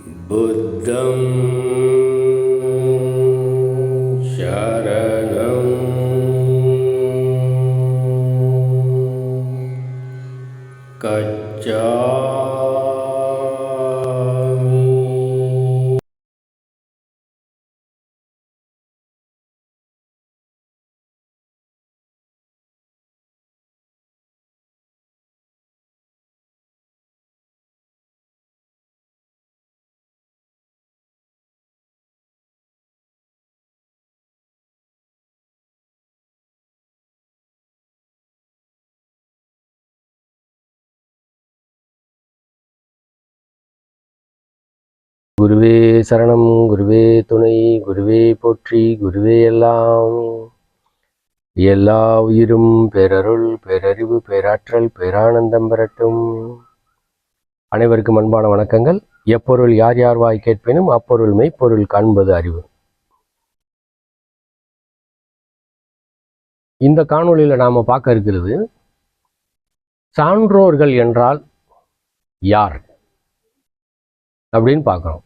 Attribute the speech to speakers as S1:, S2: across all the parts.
S1: बुद्धं शरणं गच्छामि।
S2: குருவே சரணம், குருவே துணை, குருவே போற்றி, குருவே எல்லாம். எல்லா உயிரும் பேரருள், பேரறிவு, பேராற்றல், பேரானந்தம் பெறட்டும். அனைவருக்கும் அன்பான வணக்கங்கள். எப்பொருள் யார் யார் வாய் கேட்பினும் அப்பொருள் மெய்ப்பொருள் காண்பது அறிவு. இந்த காணொளியில் நாம பார்க்க இருக்கிறது, சான்றோர்கள் என்றால் யார் அப்படின்னு பார்க்குறோம்.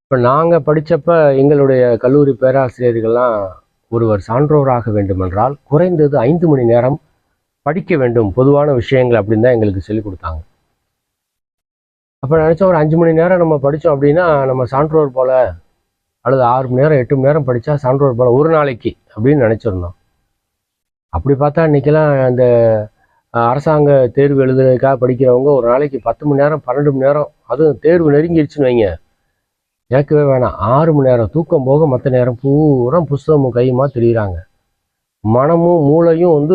S2: இப்போ நாங்கள் படித்தப்ப எங்களுடைய கல்லூரி பேராசிரியர்கள்லாம் ஒருவர் சான்றோராக வேண்டுமென்றால் குறைந்தது 5 மணி நேரம் படிக்க வேண்டும், பொதுவான விஷயங்கள் அப்படின்னு தான் எங்களுக்கு சொல்லிக் கொடுத்தாங்க. அப்போ நினச்சோம், ஒரு 5 மணி நேரம் நம்ம படித்தோம் அப்படின்னா நம்ம சான்றோர் போல, அல்லது 6 மணி நேரம் 8 மணி நேரம் படித்தா சான்றோர் போல ஒரு நாளைக்கு அப்படின்னு நினச்சிருந்தோம். அப்படி பார்த்தா இன்றைக்கெல்லாம் அந்த அரசாங்க தேர்வு எழுதுறதுக்காக படிக்கிறவங்க ஒரு நாளைக்கு 10 மணி நேரம் 12 மணி நேரம், அதுவும் தேர்வு நெருங்கிடுச்சுன்னு வைங்க, கேட்கவே வேணாம், 6 மணி நேரம் தூக்கம் போக மற்ற நேரம் பூரா புஸ்தகமும் கையுமா தெரியுறாங்க. மனமும் மூளையும்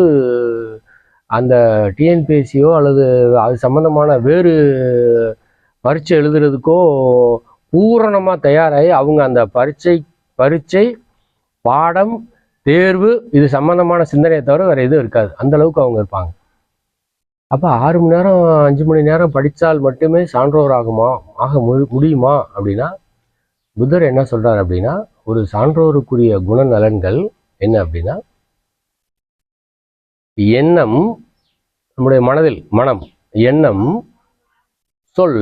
S2: அந்த டிஎன்பிஎஸ்சியோ அல்லது அது சம்மந்தமான வேறு பரீட்சை எழுதுறதுக்கோ பூரணமாக தயாராகி அவங்க அந்த பரீட்சை பாடம் தேர்வு இது சம்மந்தமான சிந்தனையை தவிர வேறு எதுவும் இருக்காது, அந்த அளவுக்கு அவங்க இருப்பாங்க. அப்போ 6 மணி நேரம் 5 மணி நேரம் படித்தால் மட்டுமே சான்றோர் ஆக முடியுமா அப்படின்னா, புத்தர் என்ன சொல்றார் அப்படின்னா, ஒரு சான்றோருக்குரிய குணநலன்கள் என்ன அப்படின்னா, எண்ணம், நம்முடைய மனம், எண்ணம், சொல்,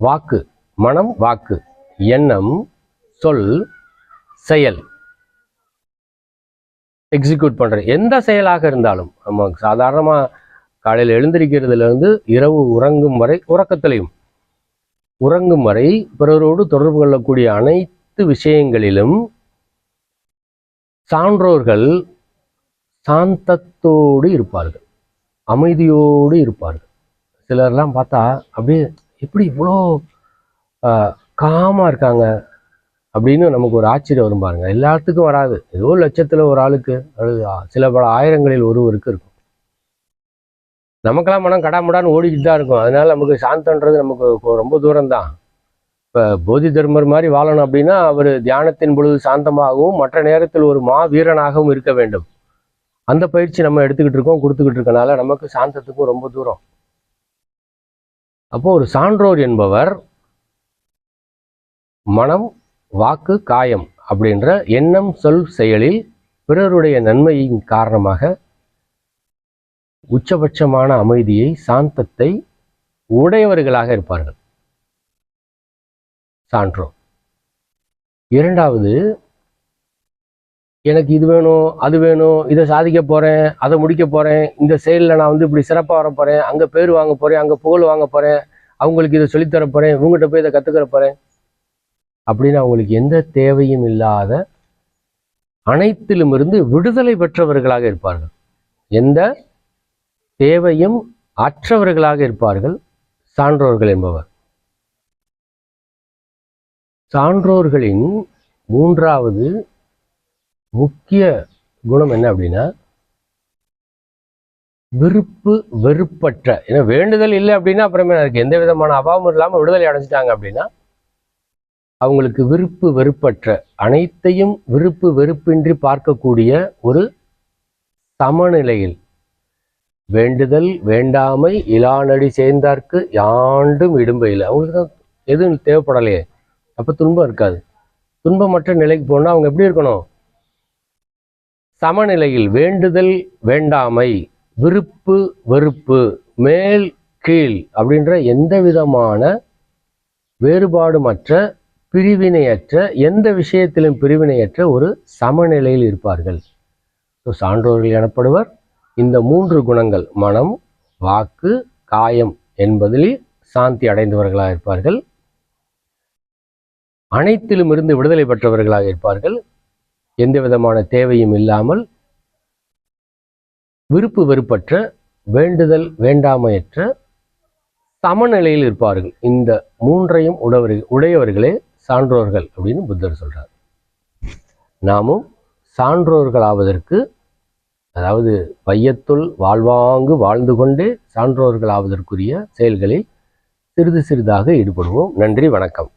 S2: வாக்கு. மனம், வாக்கு, எண்ணம், சொல், செயல். எக்ஸிக்யூட் பண்ற எந்த செயலாக இருந்தாலும், நம்ம சாதாரணமாக காலையில் எழுந்திருக்கிறதுல இருந்து இரவு உறங்கும் வரை, உறங்கும் வரை பிறரோடு தொடர்பு கொள்ளக்கூடிய அனைத்து விஷயங்களிலும் சான்றோர்கள் சாந்தத்தோடு இருப்பார்கள், அமைதியோடு இருப்பார்கள். சிலர்லாம் பார்த்தா அப்படியே எப்படி இவ்வளோ காமாக இருக்காங்க அப்படின்னு நமக்கு ஒரு ஆச்சரியம் வரும் பாருங்க. எல்லாத்துக்கும் வராது, ஏதோ லட்சத்தில் ஒரு ஆளுக்கு அல்லது சில பல ஆயிரங்களில் ஒருவருக்கு இருக்கும். நமக்கெல்லாம் மனம் கடாமுடான்னு ஓடிக்கிட்டு தான் இருக்கும். அதனால நமக்கு சாந்தன்றது நமக்கு ரொம்ப தூரம் தான். இப்போ போதி தர்மர் மாதிரி வாழணும் அப்படின்னா அவர் தியானத்தின் பொழுது சாந்தமாகவும் மற்ற நேரத்தில் ஒரு வீரனாகவும் இருக்க வேண்டும். அந்த பயிற்சி நம்ம எடுத்துக்கிட்டு இருக்கோம், கொடுத்துக்கிட்டு இருக்கனால நமக்கு சாந்தத்துக்கும் ரொம்ப தூரம். அப்போ ஒரு சான்றோர் என்பவர் மனம், வாக்கு, காயம் அப்படின்ற எண்ணம், சொல், செயலில் பிறருடைய நன்மையின் காரணமாக உச்சபட்சமான அமைதியை, சாந்தத்தை உடையவர்களாக இருப்பார்கள் சான்றோர். இரண்டாவது, எனக்கு இது வேணும், அது வேணும், இதை சாதிக்க போறேன், அதை முடிக்க போறேன், இந்த செயலில் நான் இப்படி சிறப்பாக வர போறேன், அங்கே பேர் வாங்க போறேன், அங்கே புகழ் வாங்க போறேன், அவங்களுக்கு இதை சொல்லித்தர போறேன், இவங்ககிட்ட போய் இதை கற்றுக்கிற போறேன் அப்படின்னு அவங்களுக்கு எந்த தேவையும் இல்லாத, அனைத்திலும் இருந்து விடுதலை பெற்றவர்களாக இருப்பார்கள். எந்த தேவையும் அற்றவர்களாக இருப்பார்கள் சான்றோர்கள் என்பவர். சான்றோர்களின் மூன்றாவது முக்கிய குணம் என்ன அப்படின்னா, விருப்பு வெறுப்பற்ற. ஏன்னா வேண்டுதல் இல்லை அப்படின்னா அப்புறமே அதுக்கு எந்த விதமான அபாவமும் இல்லாமல் விடுதலை அடைஞ்சிட்டாங்க அப்படின்னா, அவங்களுக்கு விருப்பு வெறுப்பற்ற, அனைத்தையும் விருப்பு வெறுப்பின்றி பார்க்கக்கூடிய ஒரு சமநிலையில், வேண்டுதல் வேண்டாமை இலானடி சேர்ந்தார்க்கு யாண்டும் இடும்பையில், அவங்களுக்கு தான் எதுவும் தேவைப்படலையே, அப்போ துன்பம் இருக்காது. துன்பமற்ற நிலைக்கு போனால் அவங்க எப்படி இருக்கணும்? சமநிலையில், வேண்டுதல் வேண்டாமை, விருப்பு வெறுப்பு, மேல் கீழ் அப்படின்ற எந்த விதமான வேறுபாடுமற்ற, பிரிவினையற்ற, எந்த விஷயத்திலும் பிரிவினையற்ற ஒரு சமநிலையில் இருப்பார்கள். சான்றோர்கள் எனப்படுவர் இந்த 3 குணங்கள் மனம், வாக்கு, காயம் என்பதில் சாந்தி அடைந்தவர்களாக இருப்பார்கள். அனைத்திலும் இருந்து விடுதலை பெற்றவர்களாக இருப்பார்கள். எந்த விதமான தேவையும் இல்லாமல் விருப்பு வெறுப்பற்ற, வேண்டுதல் வேண்டாமையற்ற சமநிலையில் இருப்பார்கள். இந்த 3ஐயும் உடையவர்களே சான்றோர்கள் அப்படின்னு புத்தர் சொல்றார். நாமும் சான்றோர்களாவதற்கு, அதாவது வையத்துள் வாழ்வாங்கு வாழ்ந்து கொண்டே சான்றோர்களாவதற்குரிய செயல்களில் சிறிது சிறிதாக ஈடுபடுவோம். நன்றி, வணக்கம்.